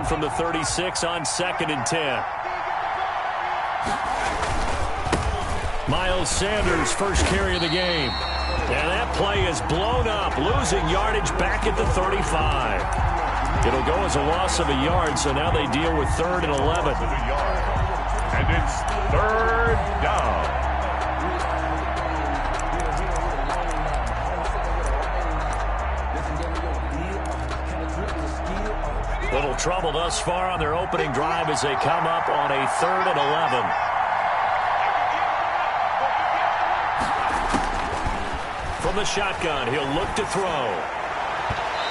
From the 36 on 2nd and 10. Miles Sanders' first carry of the game. And that play is blown up, losing yardage back at the 35. It'll go as a loss of a yard, so now they deal with 3rd and 11. And it's 3rd down. Little trouble thus far on their opening drive as they come up on a 3rd and 11. From the shotgun, he'll look to throw.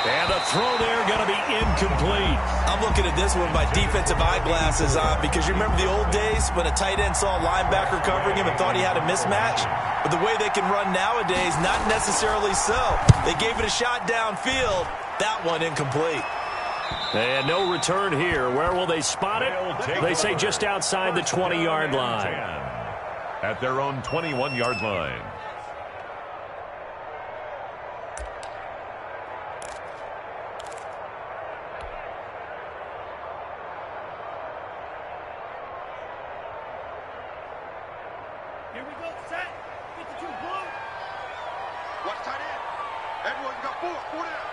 And the throw there going to be incomplete. I'm looking at this one with my defensive eyeglasses on because you remember the old days when a tight end saw a linebacker covering him and thought he had a mismatch? But the way they can run nowadays, not necessarily so. They gave it a shot downfield. That one incomplete. And no return here. Where will they spot it? They say just outside the 20-yard line. At their own 21-yard line. Here we go, set. 52 blue. Watch tight end. Everyone got 4 down.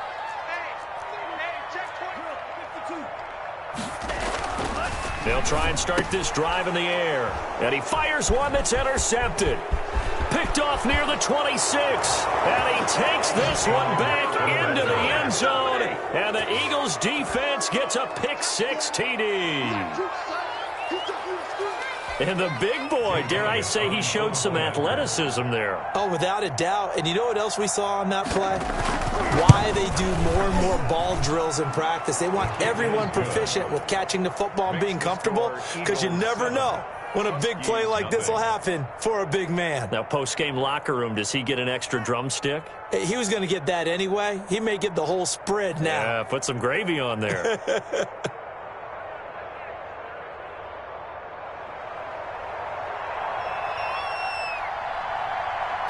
They'll try and start this drive in the air. And he fires one that's intercepted. Picked off near the 26. And he takes this one back into the end zone. And the Eagles defense gets a pick-6 TD. And the big boy, dare I say, he showed some athleticism there. Oh, without a doubt. And you know what else we saw on that play? Why they do more and more ball drills in practice. They want everyone proficient with catching the football and being comfortable because you never know when a big play like this will happen for a big man. Now, post-game locker room, does he get an extra drumstick? He was going to get that anyway. He may get the whole spread now. Yeah, put some gravy on there.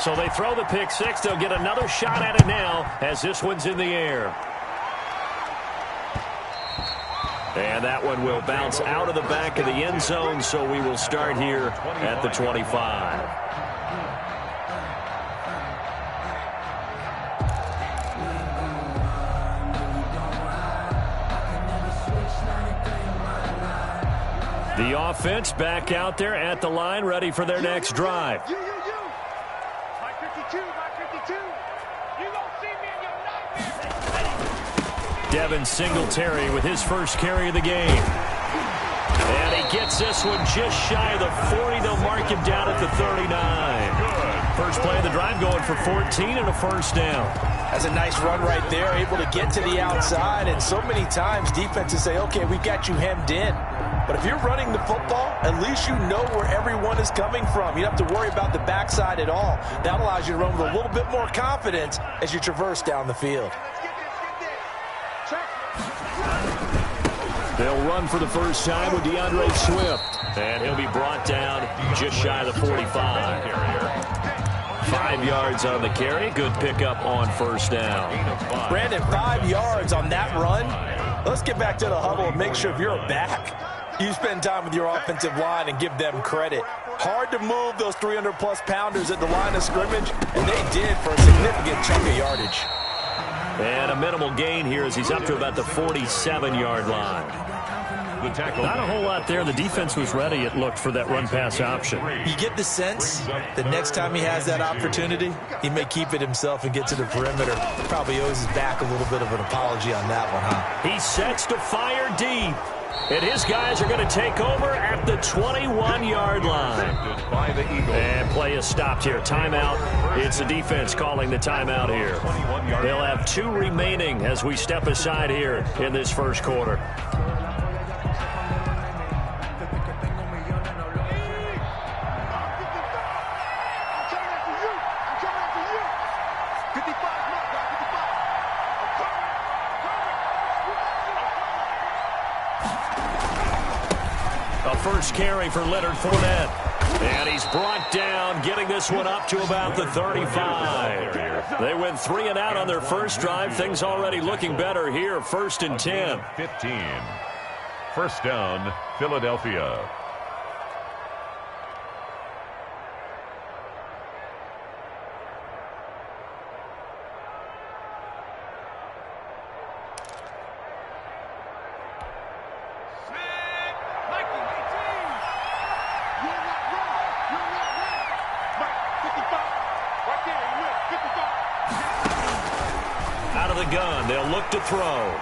So they throw the pick-6. They'll get another shot at it now as this one's in the air. And that one will bounce out of the back of the end zone, so we will start here at the 25. The offense back out there at the line, ready for their next drive. Devin Singletary with his first carry of the game. And he gets this one just shy of the 40. They'll mark him down at the 39. First play of the drive going for 14 and a first down. That's a nice run right there, able to get to the outside. And so many times defenses say, okay, we got you hemmed in. But if you're running the football, at least you know where everyone is coming from. You don't have to worry about the backside at all. That allows you to run with a little bit more confidence as you traverse down the field. They'll run for the first time with DeAndre Swift. And he'll be brought down just shy of the 45. 5 yards on the carry. Good pickup on first down. Brandon, 5 yards on that run. Let's get back to the huddle and make sure if you're a back, you spend time with your offensive line and give them credit. Hard to move those 300-plus pounders at the line of scrimmage, and they did for a significant chunk of yardage. And a minimal gain here as he's up to about the 47-yard line. Not a whole lot there. The defense was ready, it looked, for that run-pass option. You get the sense that next time he has that opportunity, he may keep it himself and get to the perimeter. Probably owes his back a little bit of an apology on that one, huh? He sets to fire deep. And his guys are going to take over at the 21-yard line. And play is stopped here. Timeout. It's the defense calling the timeout here. They'll have 2 remaining as we step aside here in this first quarter. First carry for Leonard Fournette. And he's brought down, getting this one up to about the 35. They went 3 and out on their first drive. Things already looking better here. 1st and 10. 15. First down, Philadelphia. Out of the gun, they'll look to throw.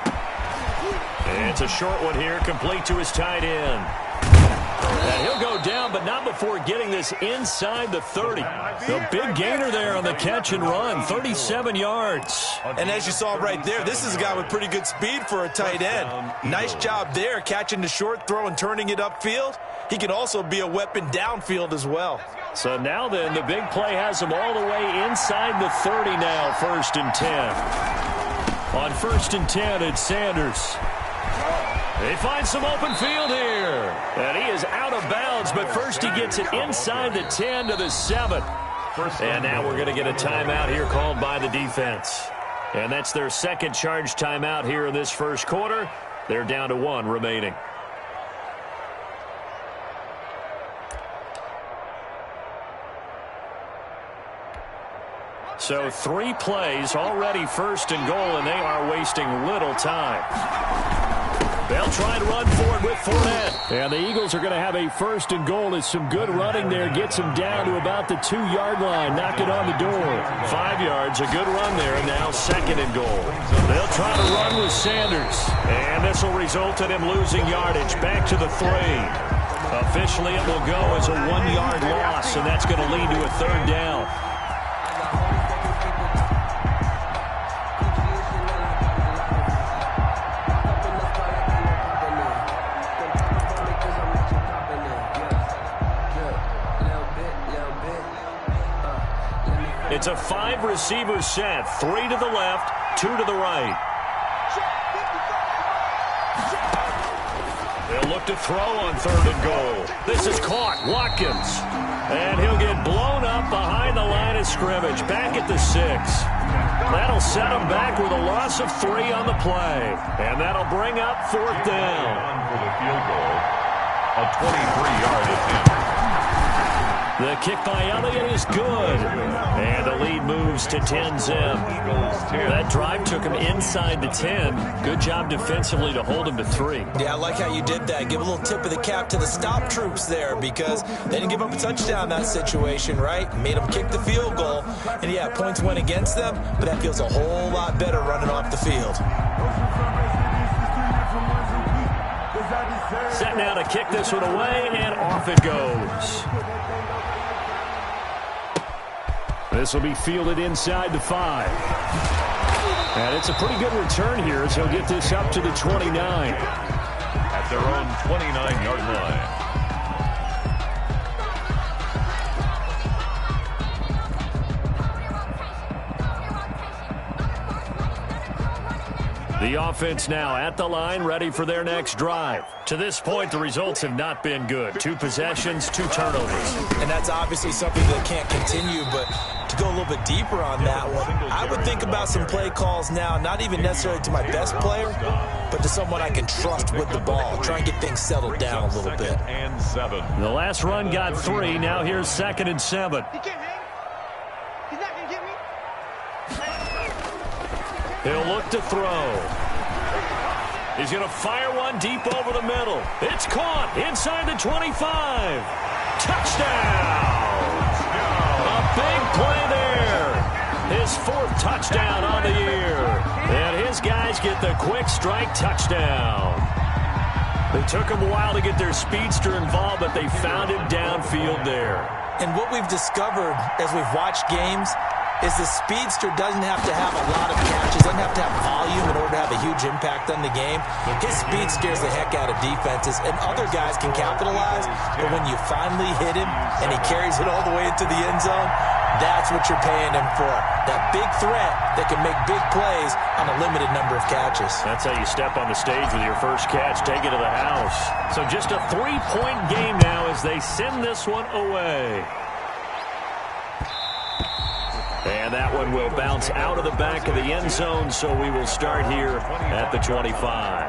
And it's a short one here, complete to his tight end. And he'll go down, but not before getting this inside the 30. The big gainer there on the catch and run, 37 yards. And as you saw right there, this is a guy with pretty good speed for a tight end. Nice job there, catching the short throw and turning it upfield. He can also be a weapon downfield as well. So now then, the big play has him all the way inside the 30 now, 1st and 10. On 1st and 10, it's Sanders. They find some open field here. And he is out of bounds, but first he gets it inside the 10 to the 7. And now we're going to get a timeout here called by the defense. And that's their second charge timeout here in this first quarter. They're down to 1 remaining. So 3 plays, already 1st and goal, and they are wasting little time. They'll try and run forward with Fournette. And the Eagles are going to have a 1st and goal as some good running there gets him down to about the 2-yard line. Knock it on the door. 5 yards, a good run there, and now 2nd and goal. They'll try to run with Sanders. And this will result in him losing yardage back to the 3. Officially, it will go as a 1-yard loss, and that's going to lead to a 3rd down. It's a 5-receiver set, 3 to the left, 2 to the right. They'll look to throw on 3rd and goal. This is caught, Watkins. And he'll get blown up behind the line of scrimmage, back at the 6. That'll set him back with a loss of 3 on the play. And that'll bring up 4th down. For the field goal, a 23-yard attempt. The kick by Elliott is good. And the lead moves to 10-zip. That drive took him inside the 10. Good job defensively to hold him to 3. Yeah, I like how you did that. Give a little tip of the cap to the stop troops there because they didn't give up a touchdown in that situation, right? Made them kick the field goal. And, yeah, points went against them, but that feels a whole lot better running off the field. Set now to kick this one away, and off it goes. This will be fielded inside the 5. And it's a pretty good return here as he'll get this up to the 29. At their own 29-yard line. The offense now at the line, ready for their next drive. To this point, the results have not been good. 2 possessions, 2 turnovers. And that's obviously something that can't continue, but to go a little bit deeper on that one, I would think about some play calls now, not even necessarily to my best player, but to someone I can trust with the ball. Try and get things settled down a little bit. And 7. The last run got 3. Now here's 2nd and 7. He can't hang. He's not going to get me. He'll look to throw. He's going to fire one deep over the middle. It's caught inside the 25. Touchdown! A big play there. His 4th touchdown on the year. And his guys get the quick strike touchdown. It took them a while to get their speedster involved, but they found him downfield there. And what we've discovered as we've watched games is the speedster doesn't have to have a lot of catches, doesn't have to have volume in order to have a huge impact on the game. His speed scares the heck out of defenses, and other guys can capitalize, but when you finally hit him and he carries it all the way into the end zone, that's what you're paying him for. That big threat that can make big plays on a limited number of catches. That's how you step on the stage with your first catch, take it to the house. So just a 3-point game now as they send this one away. And that one will bounce out of the back of the end zone, so we will start here at the 25.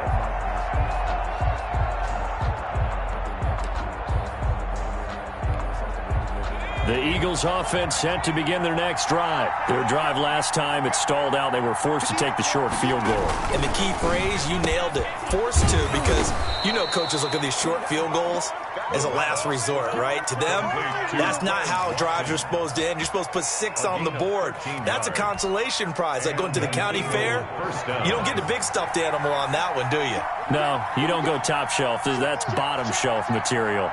The Eagles offense set to begin their next drive. Their drive last time, it stalled out. They were forced to take the short field goal. And the key phrase, you nailed it, forced to, because you know coaches look at these short field goals as a last resort, right? To them, that's not how drives are supposed to end. You're supposed to put 6 on the board. That's a consolation prize. Like going to the county fair, you don't get the big stuffed animal on that one, do you? No, you don't go top shelf. That's bottom shelf material.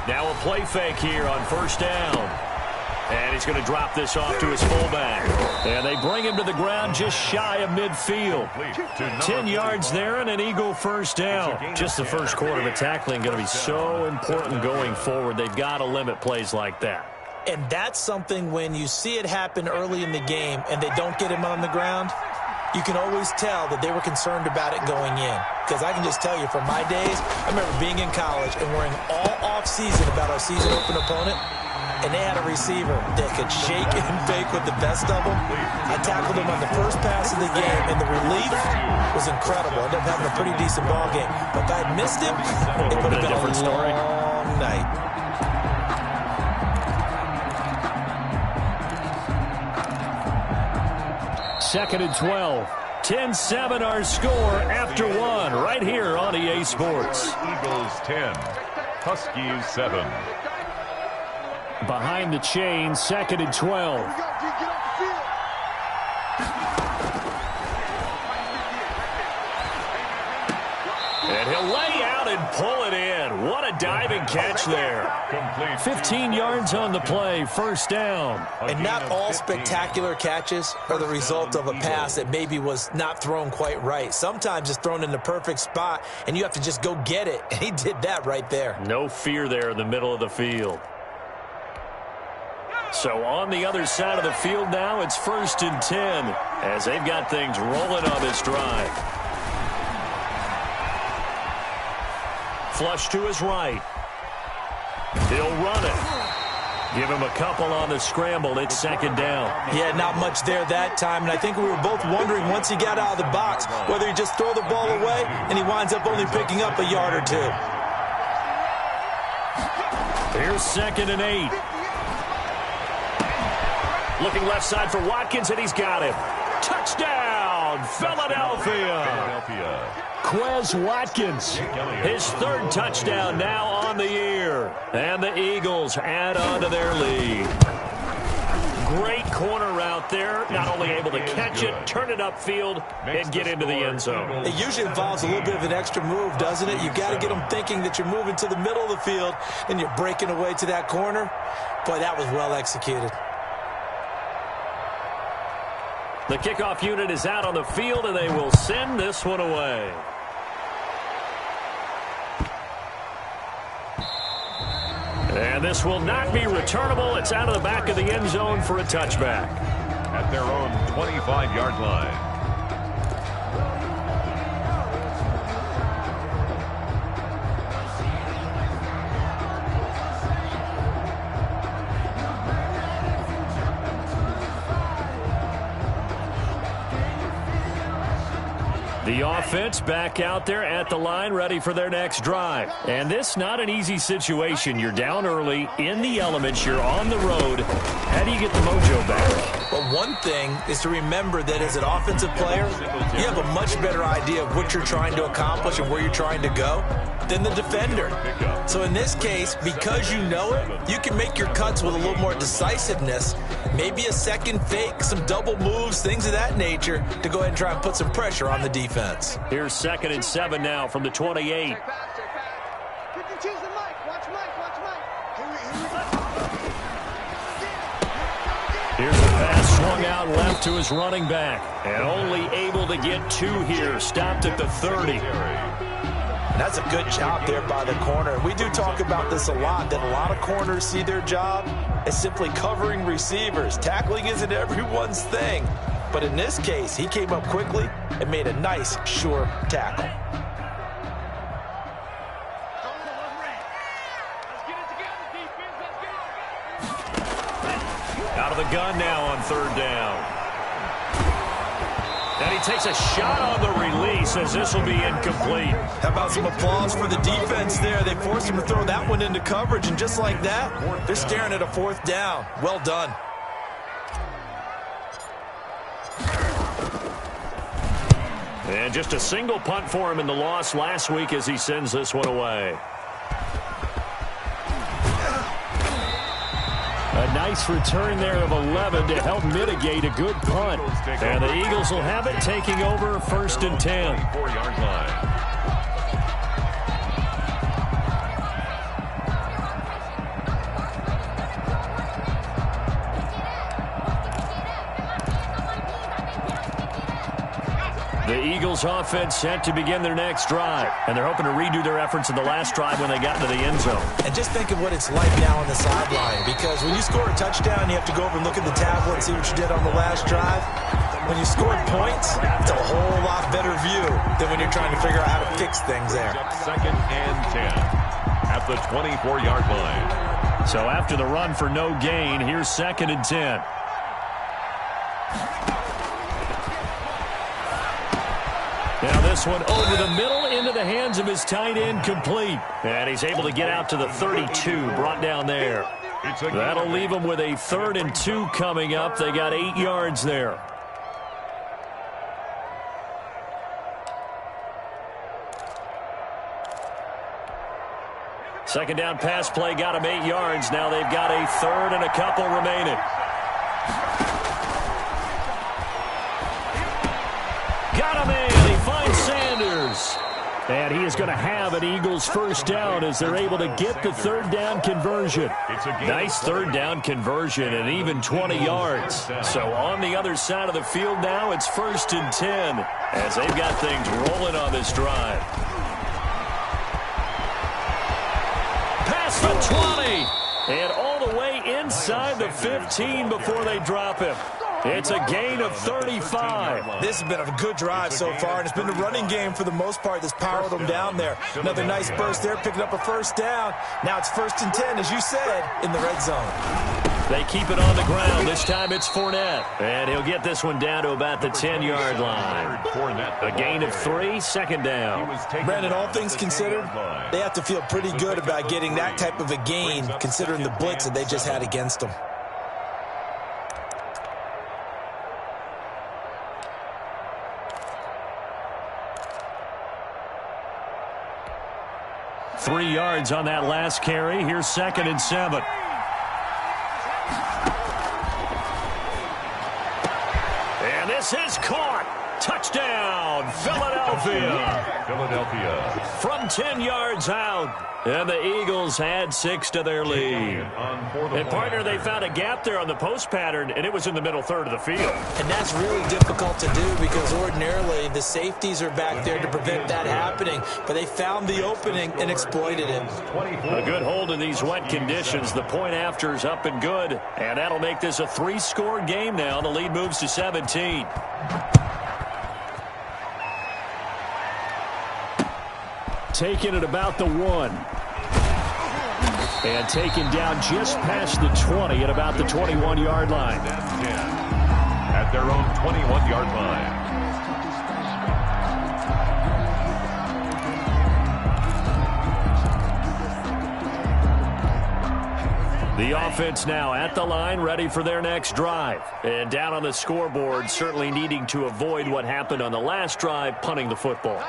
Now a play fake here on first down. And he's going to drop this off to his fullback. And they bring him to the ground just shy of midfield. 10 yards there and an Eagle first down. Just the first quarter of a tackling going to be so important going forward. They've got to limit plays like that. And that's something when you see it happen early in the game and they don't get him on the ground, you can always tell that they were concerned about it going in. Because I can just tell you from my days, I remember being in college and worrying all off-season about our season open opponent, and they had a receiver that could shake and bake with the best of them. I tackled him on the first pass of the game, and the relief was incredible. I ended up having a pretty decent ball game. But if I had missed him, it would have been a long night. Second and 12. 10-7 our score after 1 right here on EA Sports. Eagles 10, Huskies 7. Behind the chain, second and 12. And he'll lay out and pull it in. What a diving catch there. 15 yards on the play, first down. And not all spectacular catches are the result of a pass that maybe was not thrown quite right. Sometimes it's thrown in the perfect spot, and you have to just go get it. And he did that right there. No fear there in the middle of the field. So on the other side of the field now, it's first and 10 as they've got things rolling on this drive. Flush to his right. He'll run it. Give him a couple on the scramble. It's second down. Yeah, not much there that time. And I think we were both wondering once he got out of the box whether he just throw the ball away and he winds up only picking up a yard or 2. Here's second and 8. Looking left side for Watkins, and he's got him. Touchdown, Philadelphia. Quez Watkins, his 3rd touchdown now on the year. And the Eagles add on to their lead. Great corner route there. Not only able to catch it, turn it upfield, and get into the end zone. It usually involves a little bit of an extra move, doesn't it? You've got to get them thinking that you're moving to the middle of the field, and you're breaking away to that corner. Boy, that was well executed. The kickoff unit is out on the field, and they will send this one away. And this will not be returnable. It's out of the back of the end zone for a touchback. At their own 25-yard line. The offense back out there at the line, ready for their next drive. And this not an easy situation. You're down early, in the elements, you're on the road. How do you get the mojo back? Well, one thing is to remember that as an offensive player, you have a much better idea of what you're trying to accomplish and where you're trying to go than the defender. So in this case, because you know it, you can make your cuts with a little more decisiveness, maybe a second fake, some double moves, things of that nature, to go ahead and try and put some pressure on the defense. Here's second and 7 now from the 28. Here's a pass swung out left to his running back, and only able to get 2 here, stopped at the 30. That's a good job there by the corner. We do talk about this a lot, that a lot of corners see their job as simply covering receivers. Tackling isn't everyone's thing. But in this case, he came up quickly and made a nice, sure tackle. Out of the gun now on 3rd down. And he takes a shot on the release as this will be incomplete. How about some applause for the defense there? They forced him to throw that one into coverage, and just like that, they're staring at a 4th down. Well done. And just a single punt for him in the loss last week as he sends this one away. A nice return there of 11 to help mitigate a good punt. And the Eagles will have it, taking over 1st and 10. 4-yard line. The Eagles offense set to begin their next drive. And they're hoping to redo their efforts in the last drive when they got into the end zone. And just think of what it's like now on the sideline. Because when you score a touchdown, you have to go over and look at the tablet and see what you did on the last drive. When you scored points, it's a whole lot better view than when you're trying to figure out how to fix things there. 2nd and 10 at the 24-yard line. So after the run for no gain, here's 2nd and 10. Now this one over the middle into the hands of his tight end, complete. And he's able to get out to the 32, brought down there. That'll leave him with a 3rd and 2 coming up. They got 8 yards there. Second down pass play got him 8 yards. Now they've got a 3rd and a couple remaining. Got him in. He finds Sanders. And he is going to have an Eagles 1st down as they're able to get the 3rd down conversion. Nice 3rd down conversion and even 20 yards. So on the other side of the field now, it's 1st and 10 as they've got things rolling on this drive. Pass for 20. And all the way inside the 15 before they drop him. It's a gain of 35. This has been a good drive so far, and it's been the running game for the most part that's powered them down there. Another nice burst there, picking up a 1st down. Now it's 1st and 10, as you said, in the red zone. They keep it on the ground. This time it's Fournette. And he'll get this one down to about the 10-yard line. A gain of 3, 2nd down. Brandon, all things considered, they have to feel pretty good about getting that type of a gain, considering the blitz that they just had against them. Three yards on that last carry. Here's 2nd and 7. And this is caught. Touchdown, Philadelphia. Philadelphia. From 10 yards out. And the Eagles add 6 to their lead. And, partner, they found a gap there on the post pattern, and it was in the middle 3rd of the field. And that's really difficult to do because ordinarily the safeties are back there to prevent that happening. But they found the opening and exploited it. A good hold in these wet conditions. The point after is up and good. And that'll make this a 3-score game now. The lead moves to 17. Taken at about the 1. And taken down just past the 20 at about the 21-yard line. At their own 21-yard line. The offense now at the line, ready for their next drive. And down on the scoreboard, certainly needing to avoid what happened on the last drive, punting the football.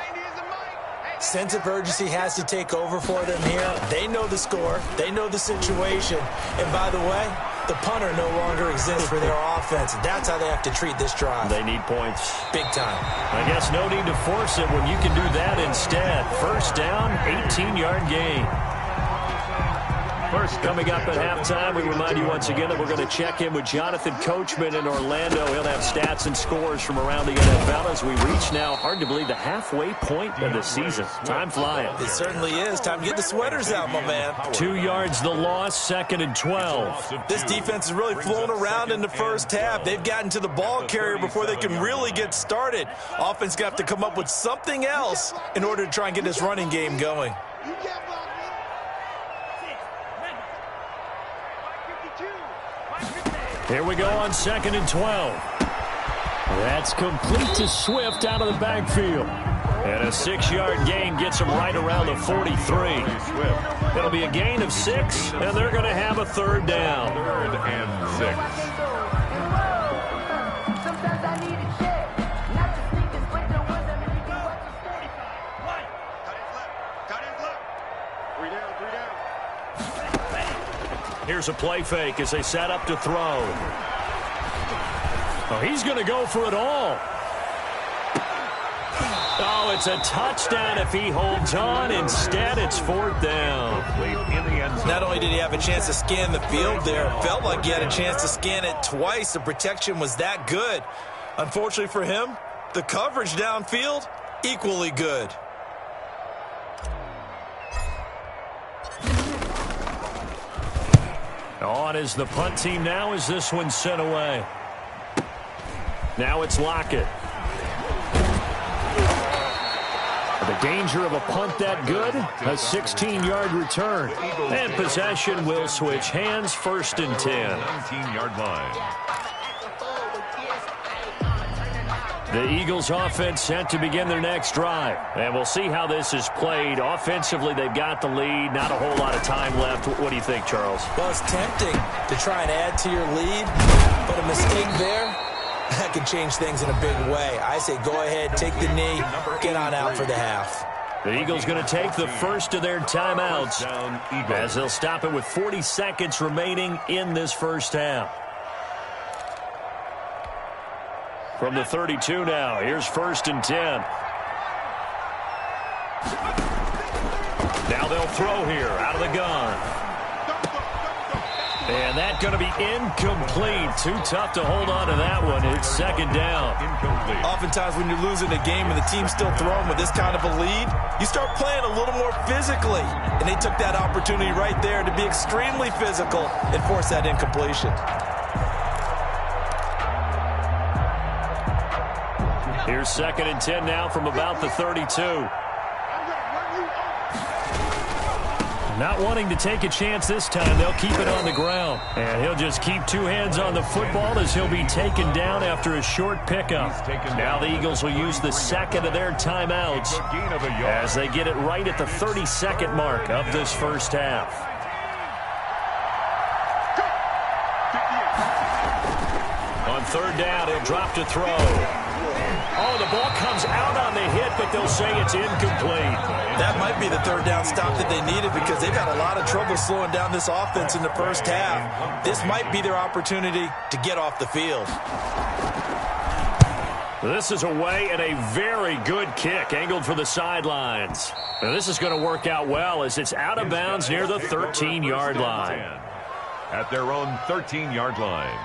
Sense of urgency has to take over for them here. They know the score. They know the situation. And by the way, the punter no longer exists for their offense. That's how they have to treat this drive. They need points. Big time. I guess no need to force it when you can do that instead. 1st down, 18-yard gain. First, coming up at halftime, we remind you once again that we're going to check in with Jonathan Coachman in Orlando. He'll have stats and scores from around the NFL as we reach now, hard to believe, the halfway point of the season. Time flying. It certainly is. Time to get the sweaters out, my man. 2 yards the loss, 2nd and 12. This defense is really flown around in the first half. They've gotten to the ball carrier before they can really get started. Offense going to have to come up with something else in order to try and get this running game going. Here we go on 2nd and 12. That's complete to Swift out of the backfield. And a 6-yard gain gets him right around the 43. It'll be a gain of 6, and they're going to have a third down. 3rd and 6. Here's a play fake as they set up to throw. Oh, he's going to go for it all. Oh, it's a touchdown if he holds on. Instead, it's 4th down. Not only did he have a chance to scan the field there, it felt like he had a chance to scan it twice. The protection was that good. Unfortunately for him, the coverage downfield, equally good. On is the punt team now as this one's sent away. Now it's Lockett. The danger of a punt that good, a 16-yard return. And possession will switch hands, 1st and 10. 19-yard line. The Eagles offense set to begin their next drive. And we'll see how this is played. Offensively, they've got the lead. Not a whole lot of time left. What do you think, Charles? Well, it's tempting to try and add to your lead, but a mistake there, that can change things in a big way. I say go ahead, take the knee, get on out for the half. The Eagles going to take the first of their timeouts as they'll stop it with 40 seconds remaining in this first half. From the 32 now, here's 1st and 10. Now they'll throw here out of the gun. And that's going to be incomplete. Too tough to hold on to that one. It's 2nd down. Incomplete. Oftentimes when you're losing a game and the team's still throwing with this kind of a lead, you start playing a little more physically. And they took that opportunity right there to be extremely physical and force that incompletion. Here's 2nd and 10 now from about the 32. Not wanting to take a chance this time, they'll keep it on the ground. And he'll just keep 2 hands on the football as he'll be taken down after a short pickup. Now the Eagles will use the 2nd of their timeouts as they get it right at the 32nd mark of this first half. On 3rd down, he'll drop to throw. Oh, the ball comes out on the hit, but they'll say it's incomplete. That might be the 3rd down stop that they needed because they've had a lot of trouble slowing down this offense in the first half. This might be their opportunity to get off the field. This is away and a very good kick angled for the sidelines. Now, this is going to work out well as it's out of bounds near the 13-yard line. At their own 13-yard line.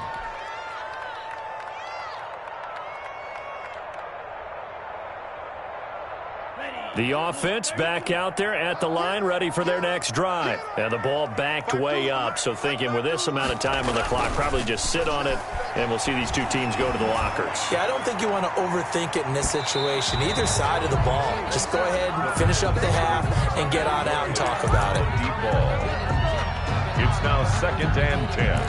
The offense back out there at the line, ready for their next drive. And the ball backed way up, so thinking with this amount of time on the clock, probably just sit on it, and we'll see these 2 teams go to the lockers. Yeah, I don't think you want to overthink it in this situation. Either side of the ball. Just go ahead and finish up the half and get on out and talk about it. Deep ball. It's now 2nd and 10.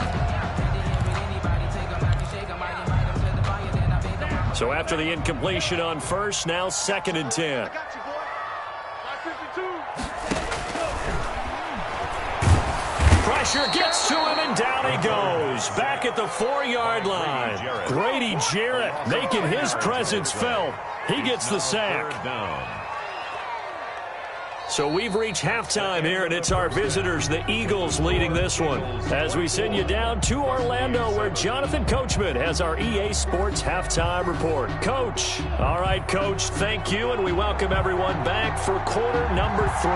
So after the incompletion on first, now 2nd and 10. Pressure gets to him, and down he goes. Back at the 4-yard line. Grady Jarrett making his presence felt. He gets the sack. So we've reached halftime here, and it's our visitors, the Eagles, leading this one. As we send you down to Orlando, where Jonathan Coachman has our EA Sports Halftime Report. Coach. All right, Coach, thank you, and we welcome everyone back for quarter number 3.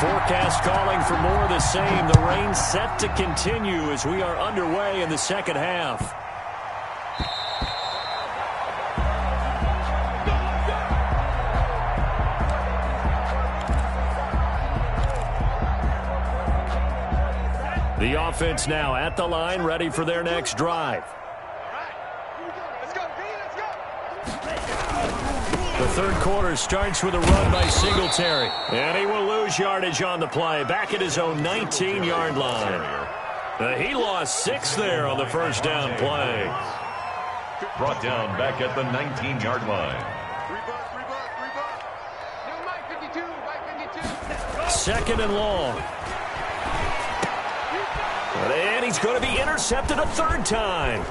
Forecast calling for more of the same. The rain set to continue as we are underway in the second half. The offense now at the line, ready for their next drive. The third quarter starts with a run by Singletary. And he will lose yardage on the play, back at his own 19-yard line. He lost 6 there on the first down play. Brought down back at the 19-yard line. 2nd and long. And he's going to be intercepted a 3rd time.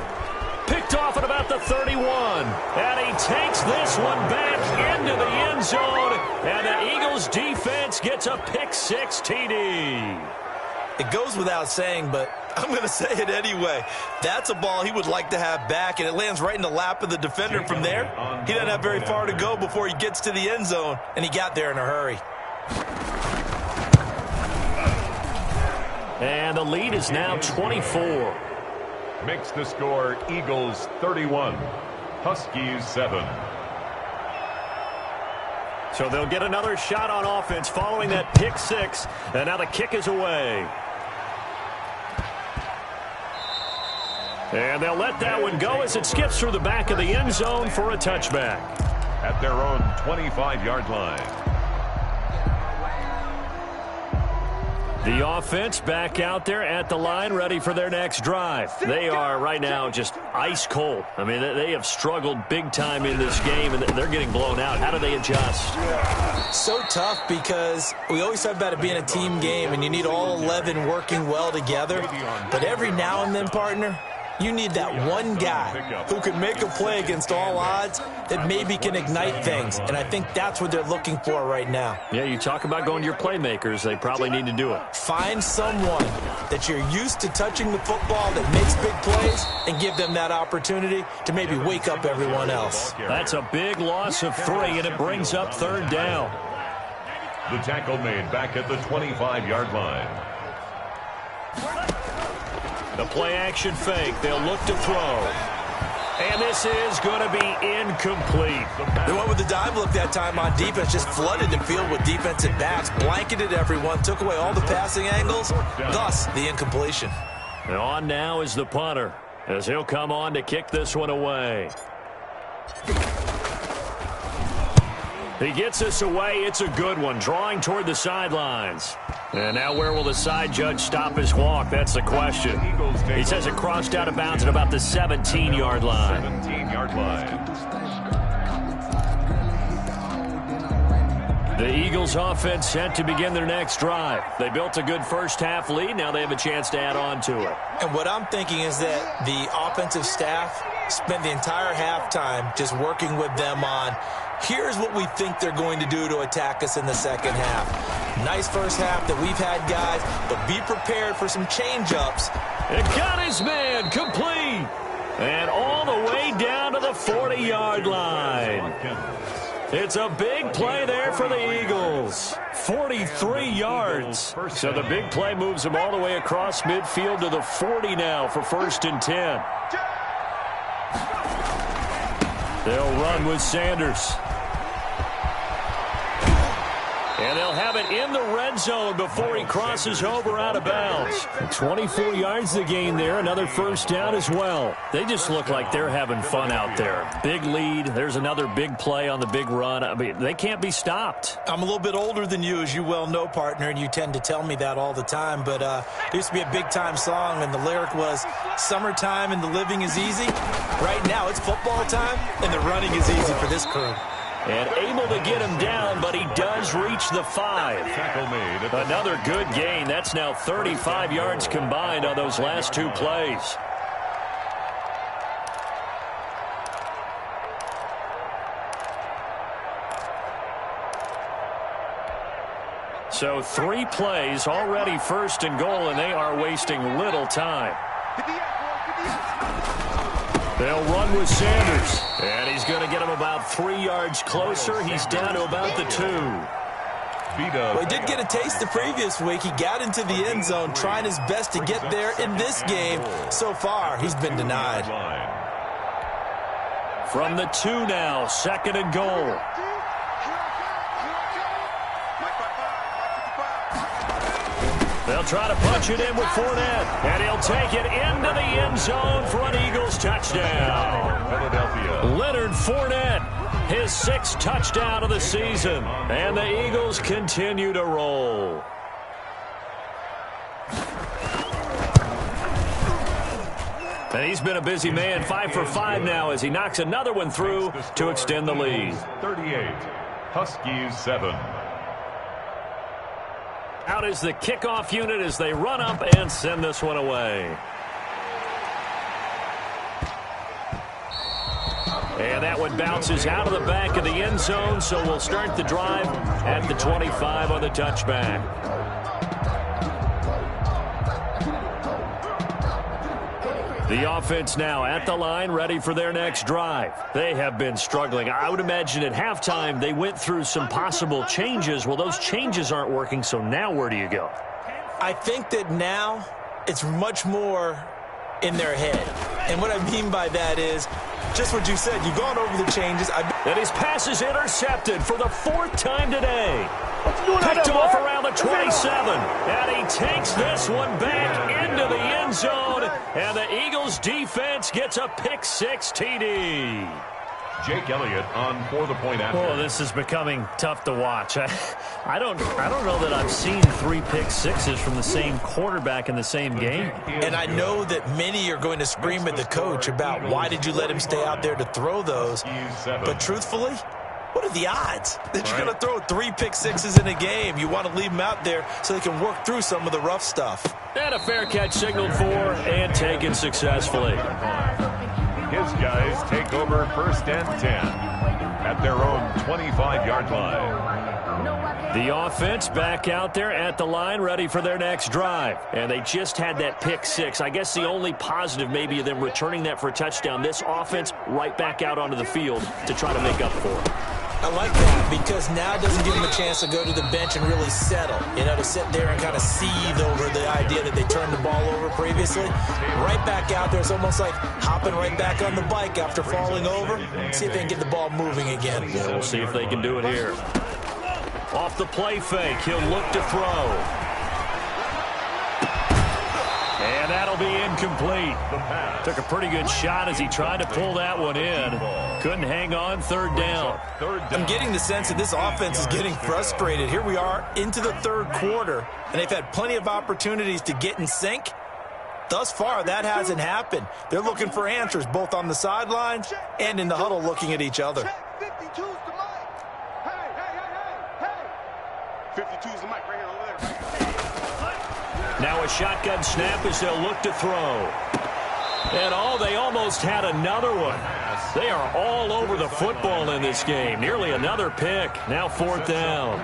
Picked off at about the 31. And he takes this one back into the end zone. And the Eagles defense gets a pick-6 TD. It goes without saying, but I'm going to say it anyway. That's a ball he would like to have back, and it lands right in the lap of the defender from there. He doesn't have very far to go before he gets to the end zone, and he got there in a hurry. And the lead is now 24. Makes the score Eagles 31, Huskies 7. So they'll get another shot on offense following that pick-6, and now the kick is away. And they'll let that one go as it skips through the back of the end zone for a touchback. At their own 25-yard line. The offense back out there at the line, ready for their next drive. They are right now just ice cold. I mean, they have struggled big time in this game, and they're getting blown out. How do they adjust? So tough because we always talk about it being a team game, and you need all 11 working well together. But every now and then, partner, you need that one guy who can make a play against all odds that maybe can ignite things. And I think that's what they're looking for right now. Yeah, you talk about going to your playmakers. They probably need to do it. Find someone that you're used to touching the football that makes big plays and give them that opportunity to maybe wake up everyone else. That's a big loss of 3, and it brings up 3rd down. The tackle made back at the 25-yard line. The play-action fake. They'll look to throw. And this is going to be incomplete. They went with the dive look that time on defense, just flooded the field with defensive backs, blanketed everyone, took away all the passing angles, thus the incompletion. And on now is the punter, as he'll come on to kick this one away. He gets this away. It's a good one, drawing toward the sidelines. And now where will the side judge stop his walk? That's the question. He says it crossed out of bounds at about the 17-yard line. 17-yard line. The Eagles offense set to begin their next drive. They built a good first-half lead. Now they have a chance to add on to it. And what I'm thinking is that the offensive staff spent the entire halftime just working with them on, here's what we think they're going to do to attack us in the second half. Nice first half that we've had, guys, but be prepared for some change-ups. It got his man complete. And all the way down to the 40-yard line. It's a big play there for the Eagles. 43 yards. So the big play moves them all the way across midfield to the 40 now for 1st and 10. They'll run with Sanders. And they'll have it in the red zone before he crosses over out of bounds. 24 yards to gain there. Another 1st down as well. They just look like they're having fun out there. Big lead. There's another big play on the big run. I mean, they can't be stopped. I'm a little bit older than you, as you well know, partner, and you tend to tell me that all the time. But it used to be a big-time song, and the lyric was, summertime and the living is easy. Right now, it's football time, and the running is easy for this crew. And able to get him down, but he does reach the 5. Another good gain. That's now 35 yards combined on those last 2 plays. So 3 plays, already 1st and goal, and they are wasting little time. They'll run with Sanders. And he's going to get him about 3 yards closer. He's down to about the 2. Well, he did get a taste the previous week. He got into the end zone, trying his best to get there in this game. So far, he's been denied. From the 2 now, 2nd and goal. They'll try to punch it in with Fournette, and he'll take it into the end zone for an Eagles touchdown. Philadelphia. Leonard Fournette, his 6th touchdown of the season, and the Eagles continue to roll. And he's been a busy man, 5 for 5 now as he knocks another one through to extend the lead. 38, Huskies 7. Out is the kickoff unit as they run up and send this one away. And that one bounces out of the back of the end zone, so we'll start the drive at the 25 on the touchback. The offense now at the line, ready for their next drive. They have been struggling. I would imagine at halftime they went through some possible changes. Well, those changes aren't working, so now where do you go? I think that now it's much more in their head. And what I mean by that is just what you said. You've gone over the changes. And his pass is intercepted for the 4th time today. Picked off around the 27. And he takes this one back into the end zone. And the Eagles defense gets a pick-6 TD. Jake Elliott on for the point after. Oh, this is becoming tough to watch. I don't know that I've seen 3 pick-6s from the same quarterback in the same game. And I know that many are going to scream at the coach about why did you let him stay out there to throw those. But truthfully, what are the odds that you're going to throw 3 pick-6s in a game? You want to leave them out there so they can work through some of the rough stuff. And a fair catch signaled for and taken successfully. His guys take over 1st and 10 at their own 25-yard line. The offense back out there at the line, ready for their next drive. And they just had that pick-6. I guess the only positive maybe of them returning that for a touchdown. This offense right back out onto the field to try to make up for it. I like that because now it doesn't give them a chance to go to the bench and really settle. You know, to sit there and kind of seethe over the idea that they turned the ball over previously. Right back out there. It's almost like hopping right back on the bike after falling over. See if they can get the ball moving again. Yeah, we'll see if they can do it here. Off the play fake, he'll look to throw. And that'll be incomplete. Took a pretty good shot as he tried to pull that one in. Couldn't hang on, 3rd down. I'm getting the sense that this offense is getting frustrated. Here we are into the 3rd quarter, and they've had plenty of opportunities to get in sync. Thus far, that hasn't happened. They're looking for answers both on the sidelines and in the huddle looking at each other. 52's the mic. Hey. 52's the mic right here over there. Now a shotgun snap as they'll look to throw. And they almost had another one. They are all over the football in this game. Nearly another pick. Now 4th down.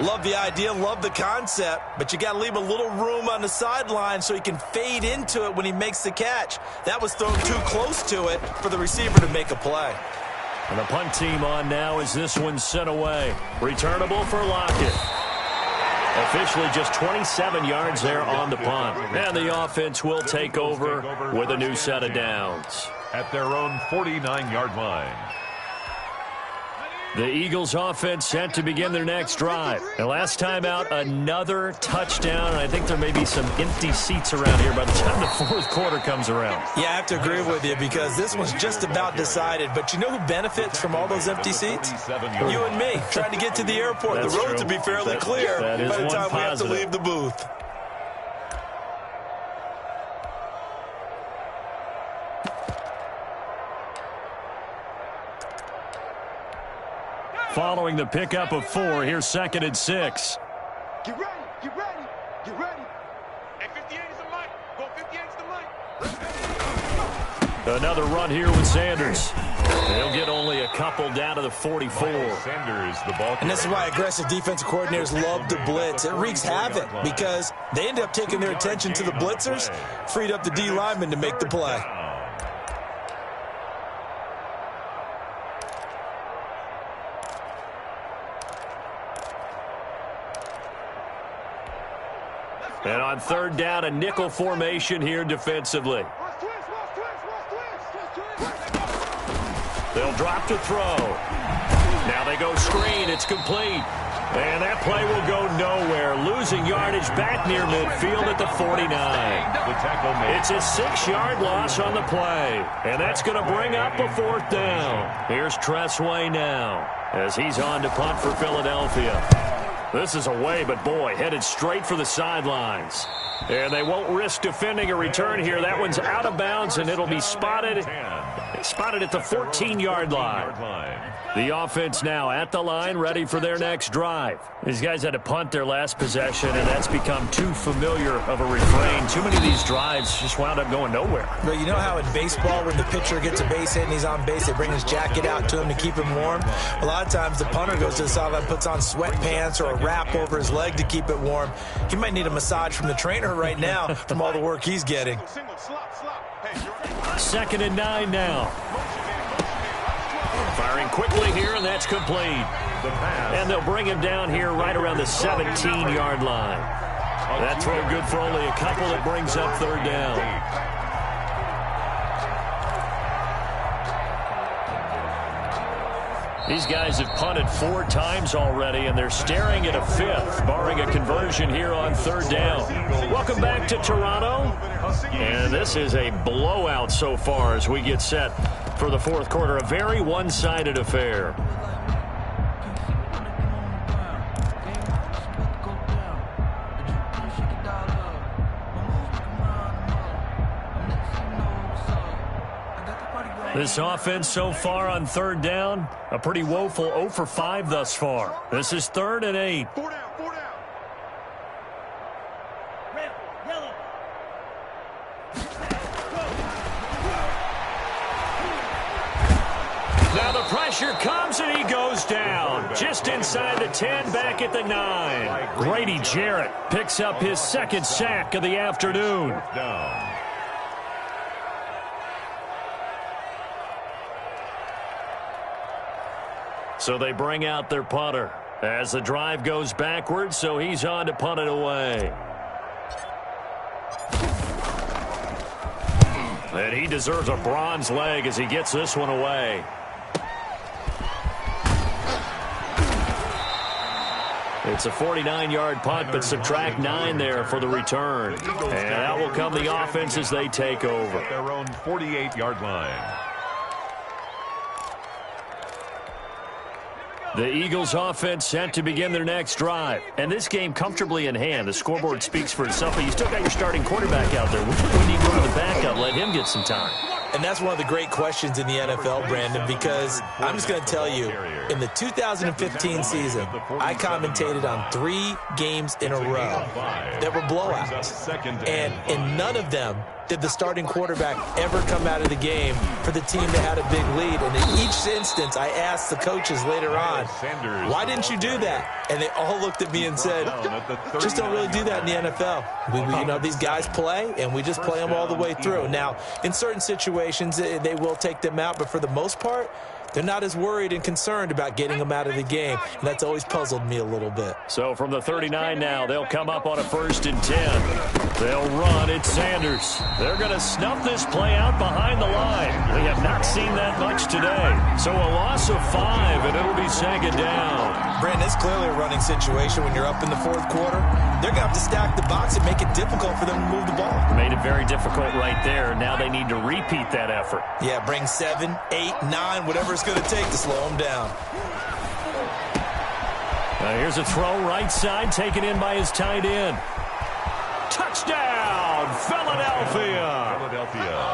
Love the idea, love the concept, but you got to leave a little room on the sideline so he can fade into it when he makes the catch. That was thrown too close to it for the receiver to make a play. And the punt team on now as this one's sent away. Returnable for Lockett. Officially just 27 yards there on the punt. And the offense will take over with a new set of downs. At their own 49-yard line. The Eagles offense set to begin their next drive. And last time out, another touchdown. I think there may be some empty seats around here by the time the 4th quarter comes around. Yeah, I have to agree with you because this one's just about decided. But you know who benefits from all those empty seats? You and me, trying to get to the airport. The roads will be fairly clear by the time we have to leave the booth. Following the pickup of 4, here's 2nd and 6. Get ready. Hey, 58 is the mic. Go 58 is the mic. Another run here with Sanders. They'll get only a couple down to the 44. Sanders, the ball. And this is why aggressive defensive coordinators love to blitz. It wreaks havoc because they end up taking their attention to the blitzers, freed up the D lineman to make the play. And on 3rd down, a nickel formation here defensively. They'll drop to throw. Now they go screen. It's complete. And that play will go nowhere. Losing yardage back near midfield at the 49. It's a 6-yard loss on the play. And that's going to bring up a 4th down. Here's Tressway now as he's on to punt for Philadelphia. This is away, but boy, headed straight for the sidelines. And they won't risk defending a return here. That one's out of bounds, and it'll be spotted at the 14-yard line. The offense now at the line, ready for their next drive. These guys had to punt their last possession, and that's become too familiar of a refrain. Too many of these drives just wound up going nowhere. But you know how in baseball, when the pitcher gets a base hit and he's on base, they bring his jacket out to him to keep him warm? A lot of times the punter goes to the sideline, puts on sweatpants or a wrap over his leg to keep it warm. He might need a massage from the trainer right now from all the work he's getting. 2nd and 9 now. Firing quickly here, and that's complete. And they'll bring him down here right around the 17-yard line. That throw good for only a couple. That brings up 3rd down. These guys have punted 4 times already, and they're staring at a 5th, barring a conversion here on 3rd down. Welcome back to Toronto. And this is a blowout so far as we get set for the 4th quarter. A very one-sided affair. This offense so far on 3rd down, a pretty woeful 0 for 5 thus far. This is 3rd and 8. 4 down, 4 down. Red, yellow. Now the pressure comes and he goes down. Just inside the 10, back at the 9. Grady Jarrett picks up his 2nd sack of the afternoon. So they bring out their punter as the drive goes backwards, so he's on to punt it away. And he deserves a bronze leg as he gets this one away. It's a 49-yard punt, but subtract 9 there for the return. And that will come the offense as they take over. At their own 48-yard line. The Eagles offense set to begin their next drive. And this game comfortably in hand. The scoreboard speaks for itself, but you still got your starting quarterback out there. When you go to the backup, let him get some time. And that's one of the great questions in the NFL, Brandon, because I'm just going to tell you, in the 2015 season, I commentated on 3 games in a row that were blowouts. And in none of them did the starting quarterback ever come out of the game for the team that had a big lead. And in each instance, I asked the coaches later on, why didn't you do that? And they all looked at me and said, just don't really do that in the NFL. These guys play, and we just play them all the way through. Now, in certain situations, they will take them out, but for the most part, they're not as worried and concerned about getting them out of the game. And that's always puzzled me a little bit. So from the 39 now, they'll come up on a 1st and 10. They'll run. It's Sanders. They're going to snuff this play out behind the line. We have not seen that much today. So a loss of 5, and it'll be 2nd down. Brandon, it's clearly a running situation when you're up in the 4th quarter. They're going to have to stack the box and make it difficult for them to move the ball. Made it very difficult right there. Now they need to repeat that effort. Yeah, bring 7, 8, 9, whatever it's going to take to slow them down. Here's a throw right side, taken in by his tight end. Touchdown, Philadelphia.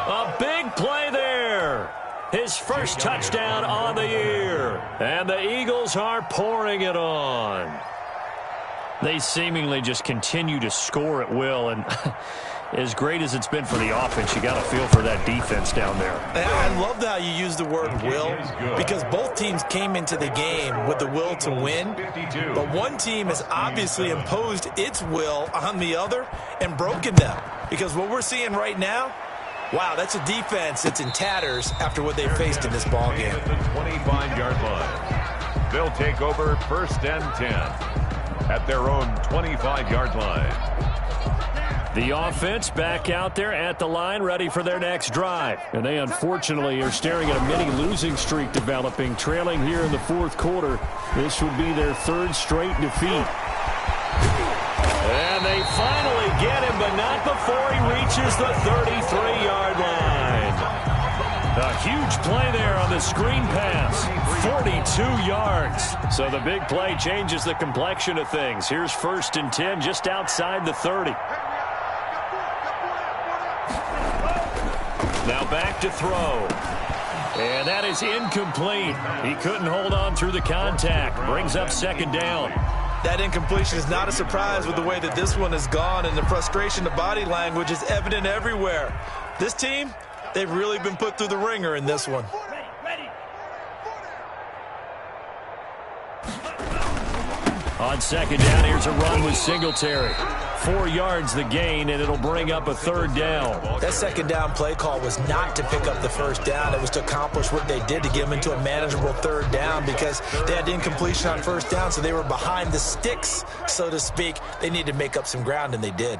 A big play there. His first touchdown on the year. And the Eagles are pouring it on. They seemingly just continue to score at will, and as great as it's been for the offense, you got to feel for that defense down there. I love how you use the word will, because both teams came into the game with the will to win, but one team has obviously imposed its will on the other and broken them, because what we're seeing right now, wow, that's a defense that's in tatters after what they faced in this ballgame. At the 25-yard line. They'll take over 1st and 10 at their own 25-yard line. The offense back out there at the line, ready for their next drive. And they unfortunately are staring at a mini losing streak developing, trailing here in the 4th quarter. This would be their 3rd straight defeat. And they finally get him, but not before he reaches the 33-yard line. A huge play there on the screen pass. 2 yards. So the big play changes the complexion of things. Here's 1st and 10 just outside the 30. Now back to throw. And that is incomplete. He couldn't hold on through the contact. Brings up 2nd down. That incompletion is not a surprise with the way that this one has gone, and the frustration, the body language is evident everywhere. This team, they've really been put through the ringer in this one. On 2nd down, here's a run with Singletary. 4 yards the gain, and it'll bring up a 3rd down. That 2nd down play call was not to pick up the 1st down. It was to accomplish what they did to get them into a manageable 3rd down because they had incompletion on 1st down, so they were behind the sticks, so to speak. They needed to make up some ground, and they did.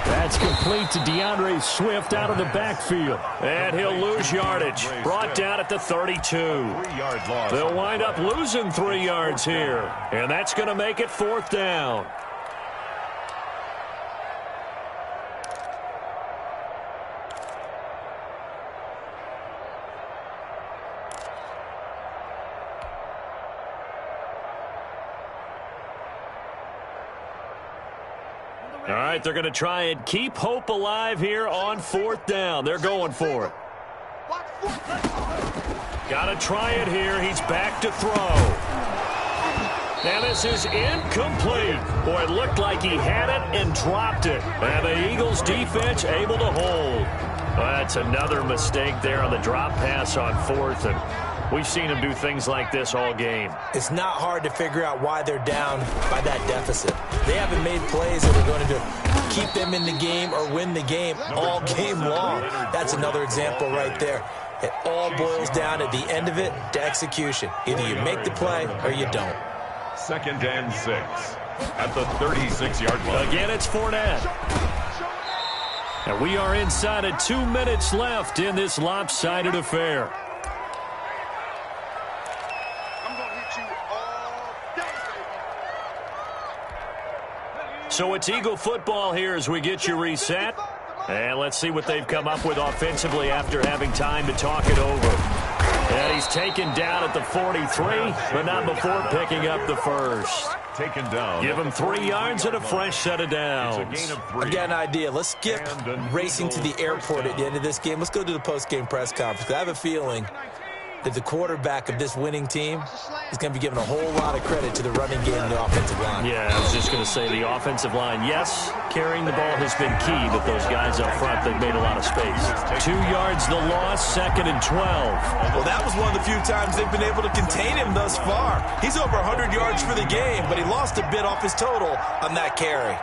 That's complete to DeAndre Swift out of the backfield. And he'll lose yardage. Brought down at the 32. 3 yard loss. They'll wind up losing 3 yards here. And that's going to make it 4th down. All right, they're going to try and keep hope alive here on 4th down. They're going for it. Got to try it here. He's back to throw. And this is incomplete. Boy, it looked like he had it and dropped it. And the Eagles defense able to hold. Well, that's another mistake there on the drop pass on 4th. And we've seen him do things like this all game. It's not hard to figure out why they're down by that deficit. They haven't made plays that are going to keep them in the game or win the game all game long. That's another example right there. It all boils down at the end of it to execution. Either you make the play or you don't. 2nd and 6 at the 36-yard line. Again, it's Fournette. And we are inside of 2 minutes left in this lopsided affair. So it's Eagle football here as we get you reset. And let's see what they've come up with offensively after having time to talk it over. And he's taken down at the 43, but not before picking up the 1st. Taken down. Give him 3 yards and a fresh set of downs. It's a gain of 3. I got an idea. Let's skip racing to the airport at the end of this game. Let's go to the post-game press conference. I have a feeling that the quarterback of this winning team is going to be given a whole lot of credit to the running game and the offensive line. Yeah, I was just going to say the offensive line, yes, carrying the ball has been key, but those guys up front, they've made a lot of space. 2 yards the loss, 2nd and 12. Well, that was one of the few times they've been able to contain him thus far. He's over 100 yards for the game, but he lost a bit off his total on that carry.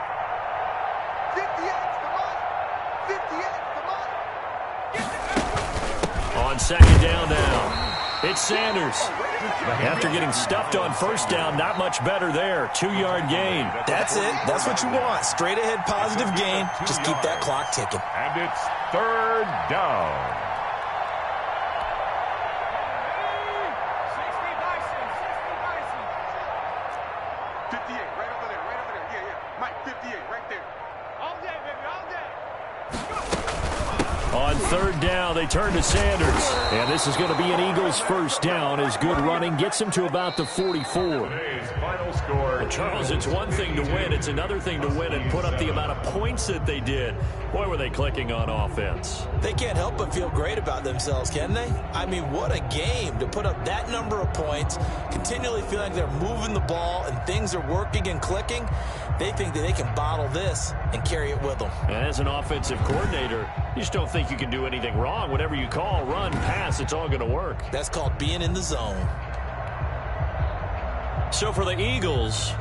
58, On 2nd down now. It's Sanders. After getting stuffed on 1st down, not much better there. 2-yard gain. That's it. That's what you want. Straight ahead positive gain. Just keep that clock ticking. And it's 3rd down. 58, right over there, right over there. Yeah, yeah. Mike, 58, right there. All day, baby, all day. On 3rd down, they turn to Sanders. And this is going to be an Eagles 1st down as good running gets him to about the 44. Today's final score. Well, Charles, it's one thing to win. It's another thing to win and put up the amount of points that they did. Boy, were they clicking on offense. They can't help but feel great about themselves, can they? I mean, what a game to put up that number of points, continually feeling like they're moving the ball and things are working and clicking. They think that they can bottle this and carry it with them. As an offensive coordinator, you just don't think you can do anything wrong. Whatever you call, run, pass, it's all going to work. That's called being in the zone. So for the Eagles,